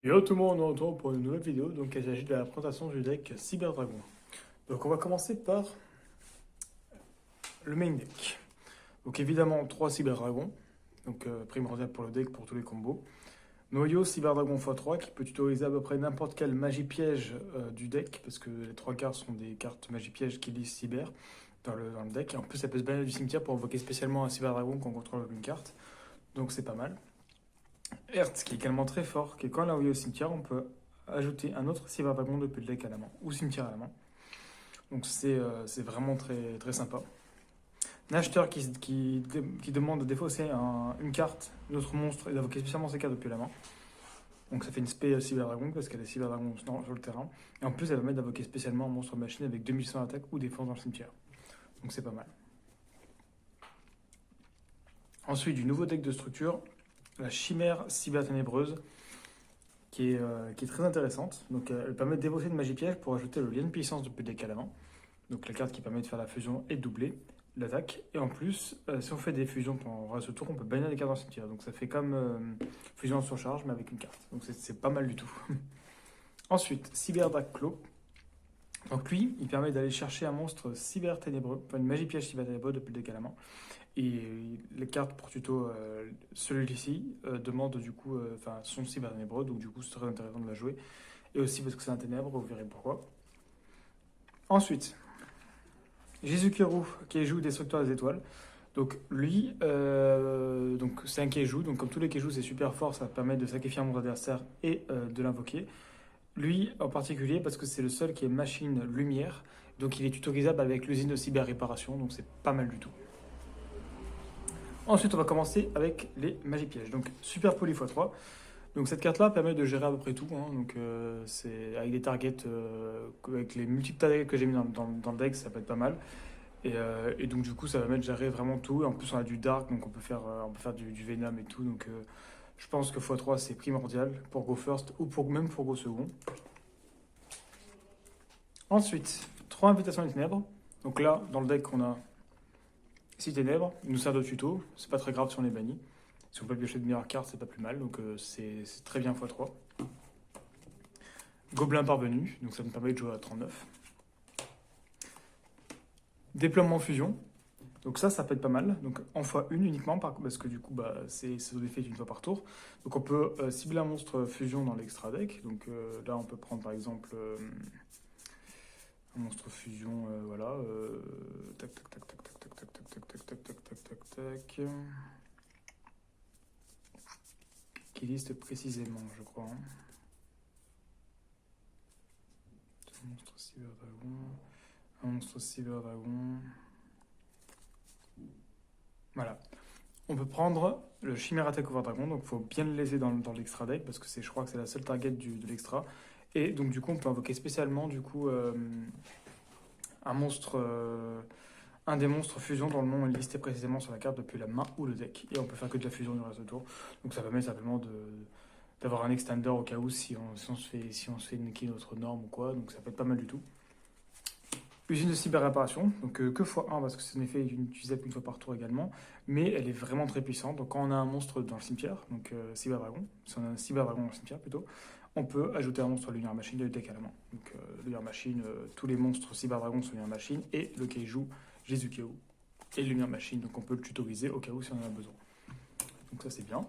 Yo tout le monde, on se retrouve pour une nouvelle vidéo. Donc il s'agit de la présentation du deck Cyber Dragon. Donc on va commencer par le main deck. Donc évidemment 3 Cyber Dragons, donc primordial pour le deck pour tous les combos. Noyau Cyber Dragon x3 qui peut tutoriser à peu près n'importe quelle magie piège du deck, parce que les 3 cartes sont des cartes magie piège qui lisent Cyber dans le deck. Et en plus ça peut se balader du cimetière pour invoquer spécialement un Cyber Dragon quand on contrôle une carte. Donc c'est pas mal. Hertz, qui est également très fort, qui est quand on l'a envoyé au cimetière, on peut ajouter un autre Cyber Dragon depuis le deck à la main, ou cimetière à la main. Donc c'est vraiment très, très sympa. Nachter qui demande de défausser une carte, notre monstre, et d'invoquer spécialement ses cartes depuis la main. Donc ça fait une spé Cyber Dragon parce qu'elle est Cyber Dragon sur le terrain. Et en plus, elle va permettre d'invoquer spécialement un monstre machine avec 2100 attaque ou défense dans le cimetière. Donc c'est pas mal. Ensuite, du nouveau deck de structure, la Chimère Cyber Ténébreuse, qui est très intéressante. Donc elle permet de défausser une magie piège pour ajouter le lien de puissance depuis le deck à la main. Donc la carte qui permet de faire la fusion et de doubler l'attaque. Et en plus, si on fait des fusions pendant ce tour, on peut bannir des cartes dans le cimetière. Donc ça fait comme fusion en surcharge, mais avec une carte. Donc c'est pas mal du tout. Ensuite, Cyber Dark Claw. Donc lui, il permet d'aller chercher un monstre cyber ténébreux, enfin une magie piège cyber ténébreux depuis le deck à la main. Et les cartes pour tuto, celui-ci demande du coup, enfin son cyber ténébreux, donc du coup c'est très intéressant de la jouer. Et aussi parce que c'est un ténèbre, vous verrez pourquoi. Ensuite, Jésus-Kiru, qui joue Destructeur des étoiles. Donc lui, donc c'est un Keiju, donc comme tous les Keiju, c'est super fort, ça permet de sacrifier un monstre adversaire et de l'invoquer. Lui en particulier parce que c'est le seul qui est machine lumière, donc il est tutorisable avec l'usine de cyber réparation, donc c'est pas mal du tout. Ensuite, on va commencer avec les magies pièges. Donc super poli x3. Donc cette carte-là permet de gérer à peu près tout, hein. Donc c'est avec des targets, avec les multiples targets que j'ai mis dans le deck, ça peut être pas mal. Et donc du coup, ça va mettre gérer vraiment tout. Et en plus, on a du dark, donc on peut faire du venom et tout. Donc je pense que x3 c'est primordial pour go first ou même pour go second. Ensuite, 3 invitations des ténèbres. Donc là, dans le deck, on a 6 ténèbres. Il nous sert de tuto. C'est pas très grave si on est banni. Si on peut piocher de meilleures cartes, c'est pas plus mal. Donc c'est très bien x3. Gobelin parvenu, donc ça me permet de jouer à 39. Déploiement fusion, donc ça peut être pas mal. Donc en x1 uniquement, parce que du coup, c'est son effet une fois par tour. Donc on peut cibler un monstre fusion dans l'extra deck. Donc là, on peut prendre par exemple un monstre fusion, voilà. Tac, tac, tac, tac, tac, tac, tac, tac, tac, tac, tac, tac, tac, tac, tac. Qui liste précisément, je crois. Hein. Un monstre cyber dragon. Un monstre cyber dragon. Voilà. On peut prendre le Chimère Attack Over Dragon, donc il faut bien le laisser dans l'extra deck parce que je crois que c'est la seule target de l'extra. Et donc du coup, on peut invoquer spécialement du coup un monstre, un des monstres fusion dont le nom est listé précisément sur la carte depuis la main ou le deck. Et on peut faire que de la fusion du reste du tour. Donc ça permet simplement d'avoir un extender au cas où si on se fait niquer notre norme ou quoi. Donc ça peut être pas mal du tout. Usine de cyber-réparation, donc que x1 parce que c'est un effet utilisable une fois par tour également, mais elle est vraiment très puissante. Donc quand on a un monstre dans le cimetière, donc cyber-dragon, si on a un cyber-dragon dans le cimetière plutôt, on peut ajouter un monstre lumière machine de deck à la main. Donc lumière machine, tous les monstres cyber-dragon sont lumière machine, et le Keiju, Jésus-Keiju, et lumière machine, donc on peut le tutoriser au cas où si on en a besoin. Donc ça c'est bien.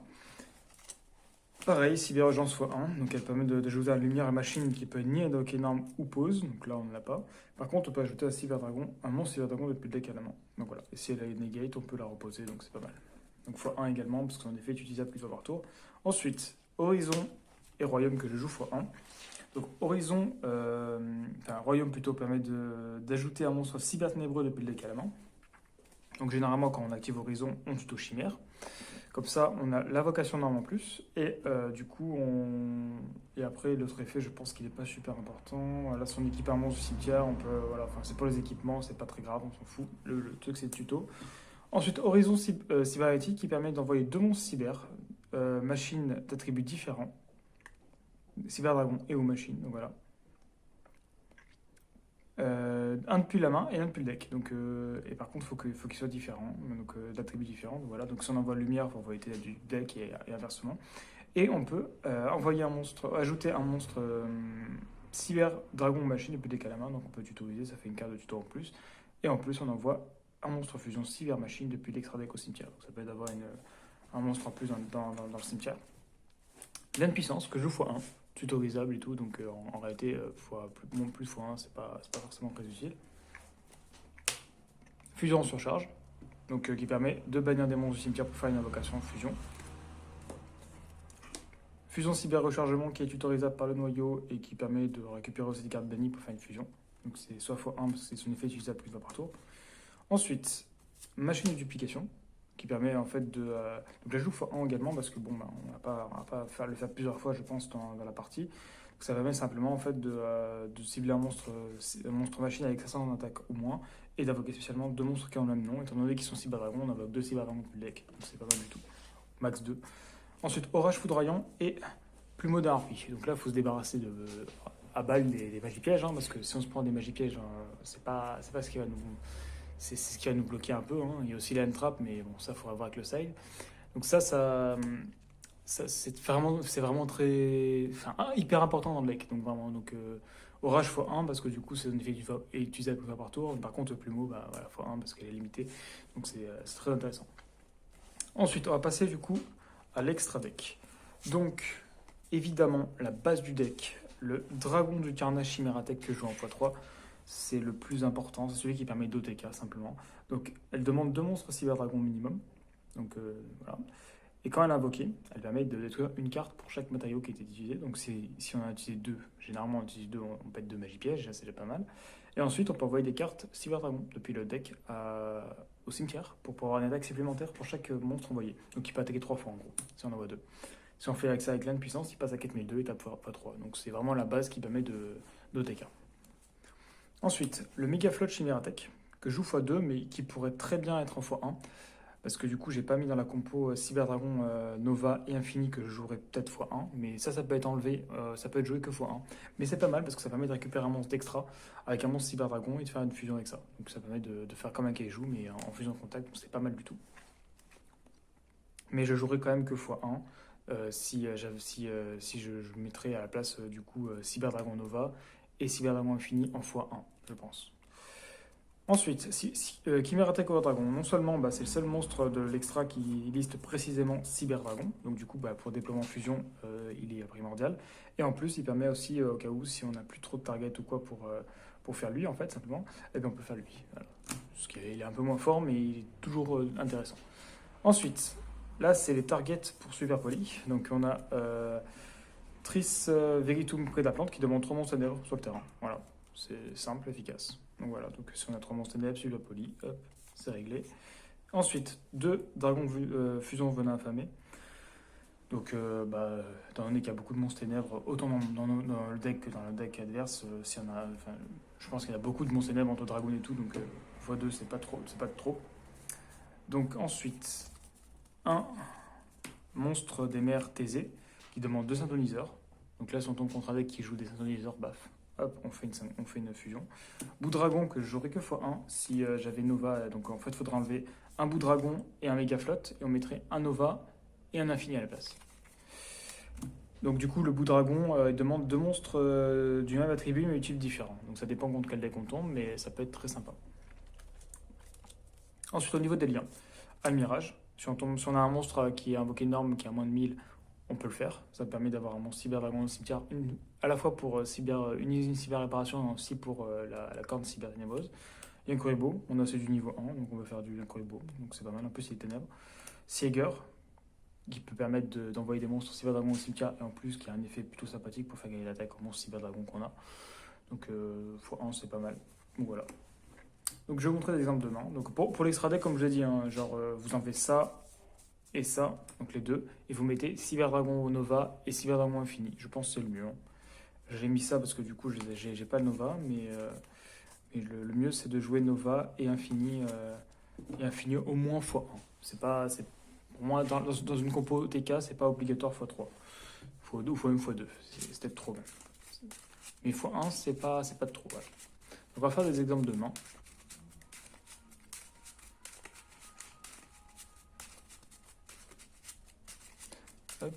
Pareil, Cyberurgence x1, donc elle permet d'ajouter à la lumière à machine qui peut ni invoquer énorme ou pause, donc là on ne l'a pas. Par contre, on peut ajouter à Cyberdragon un monstre Cyberdragon depuis le deck à la main. Donc voilà, et si elle a une negate, on peut la reposer, donc c'est pas mal. Donc x1 également, parce qu'en effet, est utilisable plusieurs par tour. Ensuite, Horizon et Royaume que je joue x1. Donc Horizon, enfin Royaume plutôt, permet d'ajouter un monstre cyber ténébreux depuis le deck à la main. Donc généralement, quand on active Horizon, on tuto Chimère. Comme ça, on a l'invocation norme en plus. Et du coup, et après, l'autre effet, je pense qu'il n'est pas super important. Là, son équipement du cimetière, on peut. Voilà, enfin, c'est pour les équipements, c'est pas très grave, on s'en fout. Le truc, c'est le tuto. Ensuite, Horizon Cyberity qui permet d'envoyer 2 monstres cyber, machines d'attributs différents, Cyber Dragon et ou machine. Donc voilà. Un depuis la main et un depuis le deck. Donc, et par contre, faut qu'il soit différent, donc d'attributs différents. Donc, voilà. Donc si on envoie lumière, il faut envoyer du deck et inversement. Et on peut ajouter un monstre cyber dragon machine depuis des à la main, donc on peut tutoriser, ça fait une carte de tuto en plus. Et en plus, on envoie un monstre fusion cyber machine depuis l'extra deck au cimetière. Donc ça peut être d'avoir un monstre en plus dans le cimetière. Plein de puissance que je joue x1, tutorisable et tout, donc en réalité, plus x1, c'est pas forcément très utile. Fusion en surcharge, donc qui permet de bannir des monstres du cimetière pour faire une invocation en fusion. Fusion cyber rechargement qui est tutorisable par le noyau et qui permet de récupérer aussi des cartes bannies pour faire une fusion. Donc c'est soit x1 parce que c'est son effet utilisable plus fois par tour. Ensuite, machine de duplication qui permet en fait de... donc la joue x1 également parce que bon, on va pas le faire plusieurs fois je pense dans la partie. Donc ça permet simplement en fait de cibler un monstre machine avec 500 en attaque ou moins et d'invoquer spécialement deux monstres qui ont le même nom. Étant donné qu'ils sont cyberdragons, on invoque deux cyberdragons pour le deck. Donc c'est pas mal du tout. Max 2. Ensuite, orage foudroyant et plumeau d'un harpie. Donc là, il faut se débarrasser à balle des magies pièges, hein, parce que si on se prend des magies pièges, c'est pas ce qui va nous... C'est ce qui va nous bloquer un peu. Hein. Il y a aussi la trap, mais bon, ça, il faudra voir avec le side. Donc ça c'est vraiment très... Enfin, hyper important dans le deck. Donc vraiment, orage x1, parce que du coup, c'est un effet qui est utilisable une fois par tour. Par contre, le plumeau, voilà, x1, parce qu'elle est limitée. Donc c'est très intéressant. Ensuite, on va passer du coup à l'extra deck. Donc, évidemment, la base du deck, le dragon du carnage chimératech que je joue en x3, c'est le plus important, c'est celui qui permet d'OTK simplement. Donc, elle demande 2 monstres cyberdragon minimum. Donc, voilà. Et quand elle est invoquée, elle permet de détruire une carte pour chaque matériau qui a été utilisé. Donc, si on a utilisé 2, généralement on utilise 2, on pète 2 magies pièges, c'est déjà pas mal. Et ensuite, on peut envoyer des cartes cyberdragon depuis le deck au cimetière pour pouvoir avoir une attaque supplémentaire pour chaque monstre envoyé. Donc il peut attaquer 3 fois en gros, si on envoie 2. Si on fait avec ça avec l'âne puissance, il passe à 4002 et tape pas 3. Donc c'est vraiment la base qui permet d'OTK. Ensuite, le Mega Flood Chimératech, que je joue x2, mais qui pourrait très bien être en x1. Parce que du coup, j'ai pas mis dans la compo Cyberdragon Nova et Infini que je jouerais peut-être x1. Mais ça peut être enlevé, ça peut être joué que x1. Mais c'est pas mal parce que ça permet de récupérer un monstre d'extra avec un monstre Cyberdragon et de faire une fusion avec ça. Donc ça permet de faire comme un Kaiju, mais en fusion de contact, donc c'est pas mal du tout. Mais je jouerais quand même que x1 si je mettrais à la place du coup Cyberdragon Nova et Cyberdragon Infini en x1, je pense. Ensuite, Chimératech Overdragon, non seulement c'est le seul monstre de l'extra qui liste précisément Cyberdragon, donc du coup pour déploiement fusion il est primordial, et en plus il permet aussi au cas où si on n'a plus trop de target ou quoi pour faire lui en fait simplement, et bien on peut faire lui. Voilà. Parce qu'il est un peu moins fort mais il est toujours intéressant. Ensuite, là c'est les targets pour Super Poly, donc on a Tris Veritum près de la plante qui demande 3 monstres ténèbres sur le terrain. Voilà, c'est simple, efficace. Donc voilà, donc si on a 3 monstres ténèbres, Super Poly, hop, c'est réglé. Ensuite, 2 dragons fusion venin affamé. Donc, étant donné qu'il y a beaucoup de monstres ténèbres, autant dans le deck que dans le deck adverse, je pense qu'il y a beaucoup de monstres ténèbres entre dragons et tout, donc x2 c'est pas trop. Donc ensuite, un monstre des mers Thésée qui demande 2 synthoniseurs. Donc là, si on tombe contre un deck qui joue des synthoniseurs, baf, hop, on fait une fusion. Bout dragon que je jouerais que x1 si j'avais Nova. Donc en fait, il faudrait enlever un bout dragon et un méga flotte et on mettrait un Nova et un infini à la place. Donc du coup, le bout dragon il demande 2 monstres du même attribut mais type différent. Donc ça dépend contre quel deck on tombe, mais ça peut être très sympa. Ensuite, au niveau des liens, Almirage. Si on a un monstre qui est invoqué une norme qui a moins de 1000, on peut le faire. Ça permet d'avoir un monstre cyberdragon au cimetière, à la fois pour une usine cyber réparation, mais aussi pour la corne cyber ténébreuse. Il y a un Kuribo, on a celui du niveau 1, donc on va faire du Kuribo, donc c'est pas mal, en plus il est ténèbres. Sieger, qui peut permettre d'envoyer des monstres cyberdragon au cimetière, et en plus qui a un effet plutôt sympathique pour faire gagner l'attaque au monstre cyberdragon qu'on a. Donc x1 c'est pas mal. Donc voilà. Donc je vais vous montrer des exemples demain. Donc pour l'extra deck, comme je l'ai dit, hein, vous en faites ça et ça, donc les deux, et vous mettez Cyberdragon Nova et Cyberdragon Infini. Je pense que c'est le mieux. Hein. J'ai mis ça parce que du coup j'ai pas le Nova, mais le mieux c'est de jouer Nova et Infini au moins x1. Pour moi dans une compo TK c'est pas obligatoire x3. x2 ou même x2, c'est peut-être trop même. Mais x1 c'est pas de trop. Voilà. Donc on va faire des exemples demain. Hop.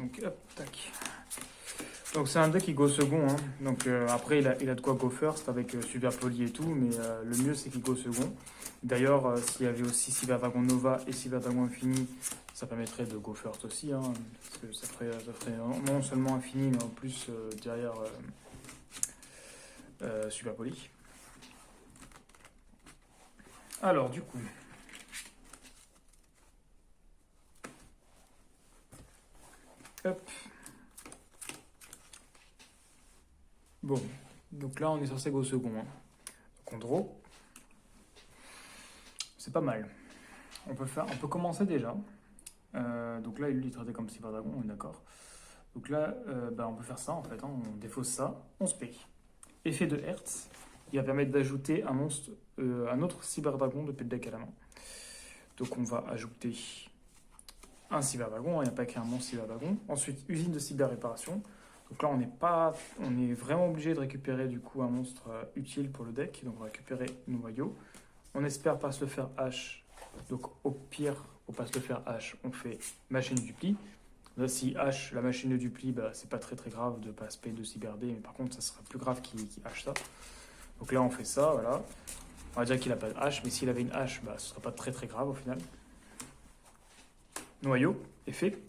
Donc, hop, tac. Donc c'est un deck qui go second, hein. Donc après il a de quoi go first avec Super Poli et tout, mais le mieux c'est qu'il go second. D'ailleurs, s'il y avait aussi Cyber Dragon Nova et Cyber Dragon Infini, ça permettrait de go first aussi, hein, parce que ça ferait non seulement Infini, mais en plus derrière Super Poli. Alors du coup, hop. Bon, donc là on est censé go second, hein. Donc on draw. C'est pas mal. On peut commencer déjà. Donc là, il est traité comme Cyber Dragon, on est d'accord. Donc là, on peut faire ça en fait, hein. On défausse ça, on spec. Effet de Hertz, il va permettre d'ajouter un monstre, un autre Cyber Dragon depuis le deck à la main. Donc on va ajouter un Cyber Dragon, il n'y a pas qu'un monstre Cyber Dragon. Ensuite, usine de cyber réparation. Donc là, on est vraiment obligé de récupérer du coup un monstre utile pour le deck. Donc on va récupérer noyau. On espère pas se le faire H. Donc au pire, au pas se le faire H, on fait machine dupli. Là, si H, la machine de dupli, c'est pas très très grave de pas spay de cyber D, mais par contre, ça sera plus grave qu'il H ça. Donc là, on fait ça, voilà. On va dire qu'il a pas de H, mais s'il avait une H, ce sera pas très très grave au final. Noyau, effet.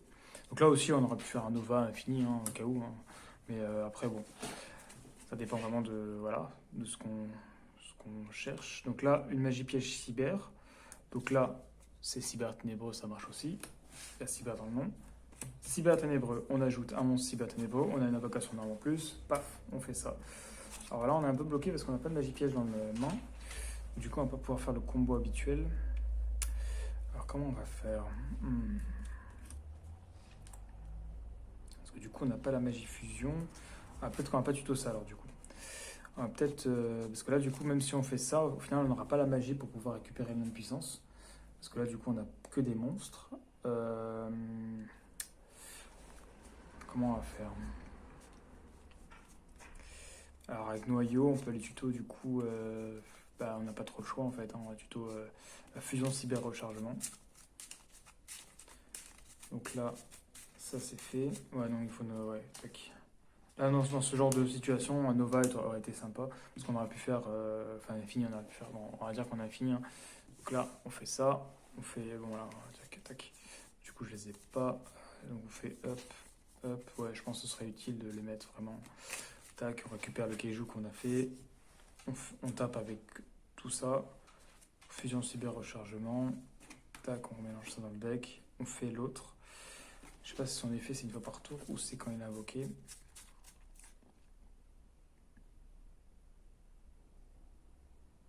Donc là aussi, on aurait pu faire un Nova infini, hein, au cas où. Hein. Mais après, bon, ça dépend vraiment de ce qu'on cherche. Donc là, une magie piège cyber. Donc là, c'est cyber ténébreux, ça marche aussi. Il y a cyber dans le nom. Cyber ténébreux, on ajoute un monstre cyber ténébreux, on a une invocation d'arme en plus, paf, on fait ça. Alors là, on est un peu bloqué parce qu'on n'a pas de magie piège dans le main. Du coup, on va pas pouvoir faire le combo habituel. Alors comment on va faire Parce que du coup, on n'a pas la magie fusion. Ah, peut-être qu'on n'a pas tuto ça alors du coup. Peut-être, parce que là, du coup, même si on fait ça, au final, on n'aura pas la magie pour pouvoir récupérer une puissance. Parce que là, du coup, on n'a que des monstres. Comment on va faire? Alors, avec noyau, on peut les tuto, du coup, on n'a pas trop le choix en fait. Hein. On va tuto la fusion cyber rechargement. Donc là, ça c'est fait. Ouais, non, il faut. Ouais, tac. Là, dans ce genre de situation, un Nova aurait été sympa. Parce qu'on aurait pu faire. Enfin, infini, on aurait pu faire. Bon, on va dire qu'on a fini. Hein. Donc là, on fait ça. On fait. Bon, voilà. Tac, tac. Du coup, je les ai pas. Donc, on fait hop, hop. Ouais, je pense que ce serait utile de les mettre vraiment. Tac, on récupère le Keiju qu'on a fait. On tape avec tout ça. Fusion cyber rechargement. Tac, on mélange ça dans le deck. On fait l'autre. Je sais pas si son effet c'est une fois par tour ou c'est quand il est invoqué.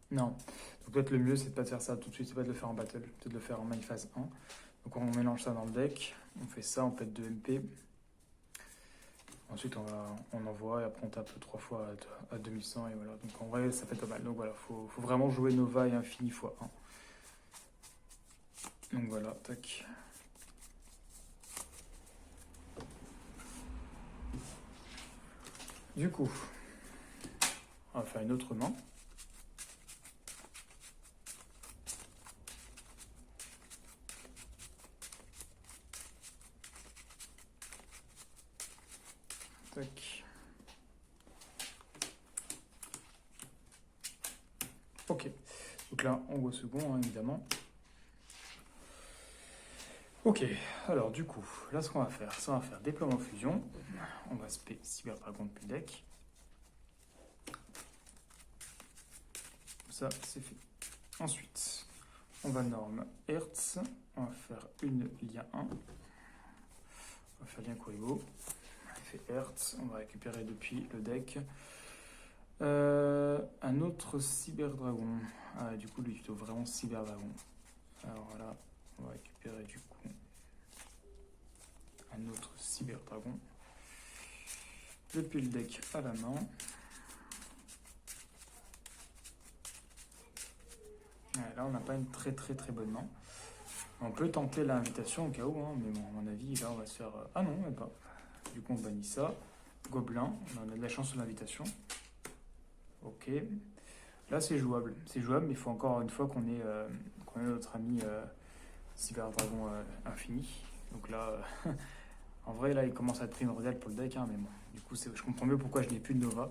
Non. Donc peut-être le mieux c'est de pas de faire ça tout de suite, c'est pas de le faire en battle, peut-être de le faire en main phase 1. Donc on mélange ça dans le deck, on fait ça, on pète 2 MP. Ensuite on envoie et après on tape 3 fois à 2100 et voilà. Donc en vrai ça fait pas mal. Donc voilà, faut vraiment jouer Nova et Infini x 1. Donc voilà, tac. Du coup, on va faire une autre main. Tac. Ok. Donc là, on go second, hein, évidemment. Ok, alors du coup, là ce qu'on va faire, ça on va faire déploiement fusion. On va spé Cyber Dragon depuis le deck. Ça, c'est fait. Ensuite, on va norme Hertz. On va faire une lien 1. On va faire lien Kuribo. On fait Hertz. On va récupérer depuis le deck. Un autre Cyber Dragon. Ah, du coup, lui, plutôt vraiment Cyber Dragon. Alors là, on va récupérer du coup un autre Cyber Dragon depuis le deck à la main. Ouais, là, on n'a pas une très très très bonne main. On peut tenter l'invitation au cas où, hein, mais bon, à mon avis, là, on va se faire. Ah non, même pas. Du coup, on bannit ça. Gobelin, on a de la chance sur l'invitation. Ok. Là, c'est jouable. C'est jouable, mais il faut encore une fois qu'on ait notre ami Cyber Dragon Infini. Donc là, En vrai, là, il commence à être primordial pour le deck, hein, mais bon. Du coup, je comprends mieux pourquoi je n'ai plus de Nova.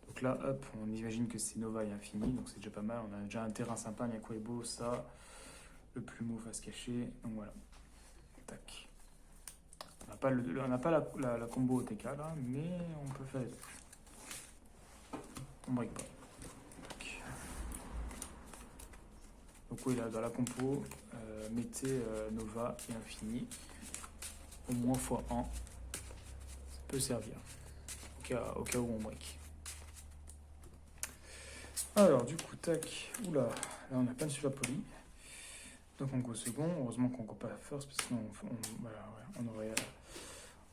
Donc là, hop, on imagine que c'est Nova et Infini, donc c'est déjà pas mal. On a déjà un terrain sympa, Nyakuebo, ça, le plumeau face cachée. Donc voilà. Tac. On n'a pas la combo OTK là, mais on peut faire les deux. On break pas. Tac. Donc oui, là, dans la compo, mettez Nova et Infini. Au moins x1. Ça peut servir. Au cas où on break. Alors, du coup, tac. Oula, là, on a pas de super poli. Donc on go second. Heureusement qu'on go pas first, parce que sinon voilà, ouais,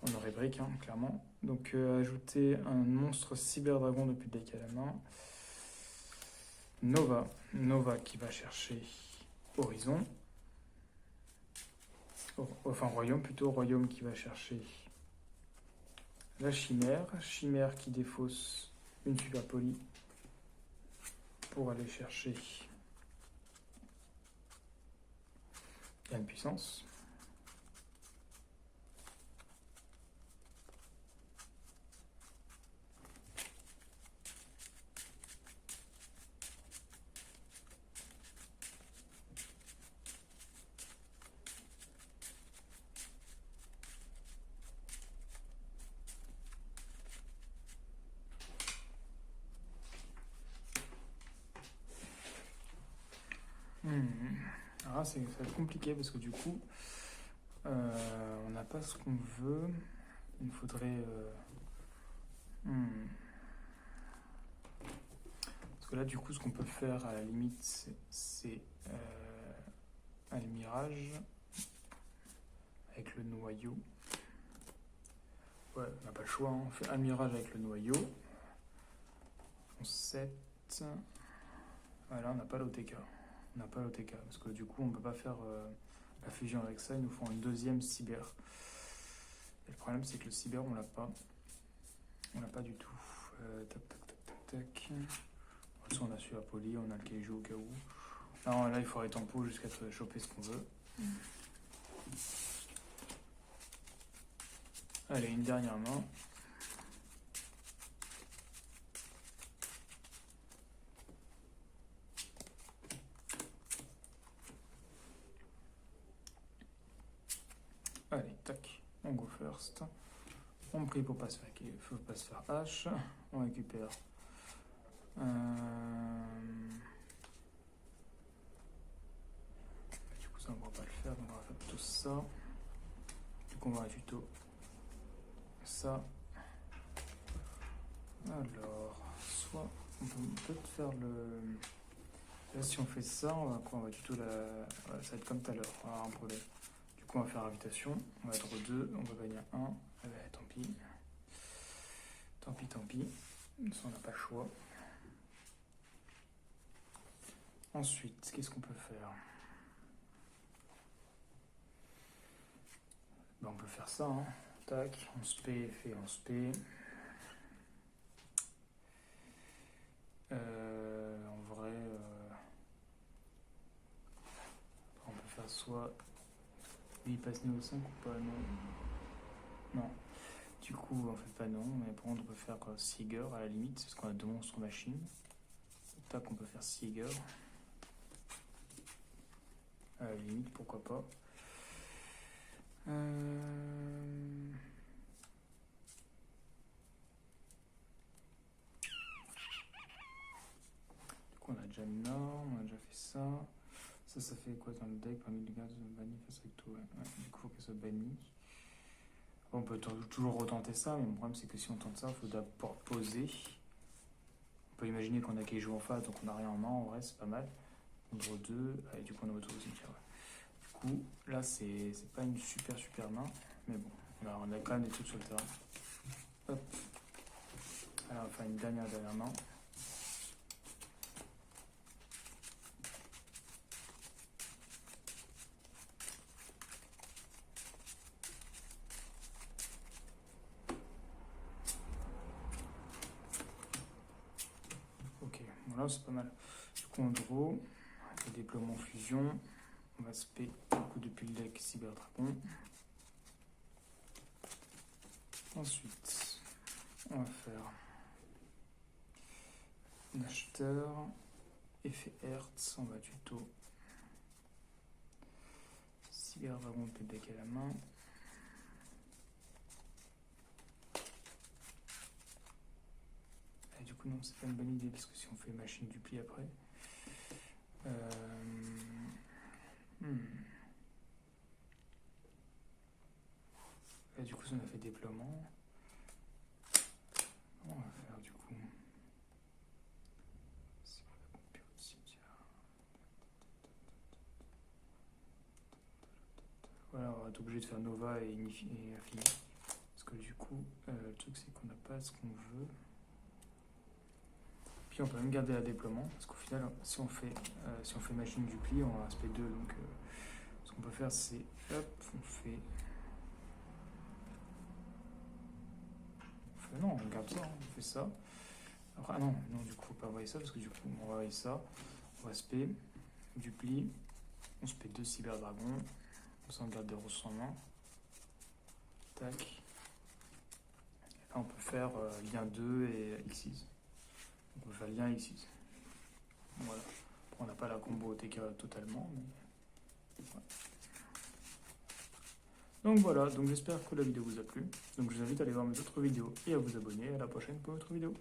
on aurait break, hein, clairement. Donc, ajouter un monstre cyberdragon depuis le deck à la main. Nova qui va chercher Horizon. Enfin, Royaume plutôt. Royaume qui va chercher la Chimère. Chimère qui défausse une super poli pour aller chercher une puissance. Ah, ça va être compliqué parce que du coup, on n'a pas ce qu'on veut. Il nous faudrait. Parce que là, du coup, ce qu'on peut faire à la limite, c'est un mirage avec le noyau. Ouais, on n'a pas le choix. Hein. On fait un mirage avec le noyau. On 7. Voilà, on n'a pas l'OTK. On n'a pas l'OTK parce que du coup, on ne peut pas faire la fusion avec ça. Il nous faut un deuxième cyber. Et le problème, c'est que le cyber, on l'a pas. On l'a pas du tout. Tac, tac, tac, tac, tac. On a su Apoli, on a le Keiju au cas où. Non, là, il faudrait tempo jusqu'à choper ce qu'on veut. Allez, une dernière main. Allez, tac, on go first. On prie pour pas se faire H. On récupère. Du coup, ça, on ne va pas le faire, donc on va faire plutôt ça. Du coup, on va plutôt ça. Alors, soit on peut peut-être faire le. Là, si on fait ça, on va plutôt la. Voilà, ça va être comme tout à l'heure, on va avoir un problème. Du coup, on va faire invitation. On va être 2, on va gagner 1. Eh ben, tant pis. Tant pis. Ça, on n'a pas le choix. Ensuite, qu'est-ce qu'on peut faire? Ben, on peut faire ça. Hein. Tac, on se paie, fait on se paie. En vrai, on peut faire soit. Lui, il passe niveau 5 ou pas? Non. Du coup, on fait pas non, mais par contre, on peut faire Seeger à la limite, parce qu'on a 2 monstres machines. Tac, on peut faire Seeger. À la limite, pourquoi pas. Du coup, on a déjà Nord, on a déjà fait ça. Ça fait quoi dans le deck? Parmi les gars, banni face avec tout. Ouais. Du coup, il faut qu'elle soit bannie. On peut toujours retenter ça, mais le problème, c'est que si on tente ça, il faut d'abord poser. On peut imaginer qu'on a Keiju en face, donc on n'a rien en main, en vrai, c'est pas mal. Contre 2, et du coup, on a autour aussi. Du coup, là, c'est pas une super main, mais bon, là, on a quand même des trucs sur le terrain. Hop. Alors, on va faire une dernière main. Ok, voilà, c'est pas mal. Du coup, on draw, le déploiement fusion. On va spé du coup depuis le deck Cyberdragon. Ensuite, on va faire un acheteur, effet Hertz, on va tuto. Cyberdragon de deck à la main. Et du coup, non, c'est pas une bonne idée parce que si on fait machine du pli après. Et du coup, si on a fait déploiement, on va faire du coup. Voilà, on va être obligé de faire Nova et Infini. Parce que du coup, le truc c'est qu'on n'a pas ce qu'on veut. Puis on peut même garder la déploiement, parce qu'au final, si on fait machine du pli, on a aspect 2. Donc ce qu'on peut faire, c'est hop, non, on garde ça, on fait ça. Après, non, du coup, faut pas envoyer ça, parce que du coup, on va envoyer ça. On va aspect du pli, on se paie 2 cyberdragons. On garde des ressources en main. Tac. Et là, on peut faire lien 2 et X6. On peut faire lien X6. Voilà. On n'a pas la combo TK totalement, mais ouais. Donc voilà, donc j'espère que la vidéo vous a plu. Donc je vous invite à aller voir mes autres vidéos et à vous abonner. À la prochaine pour une autre vidéo.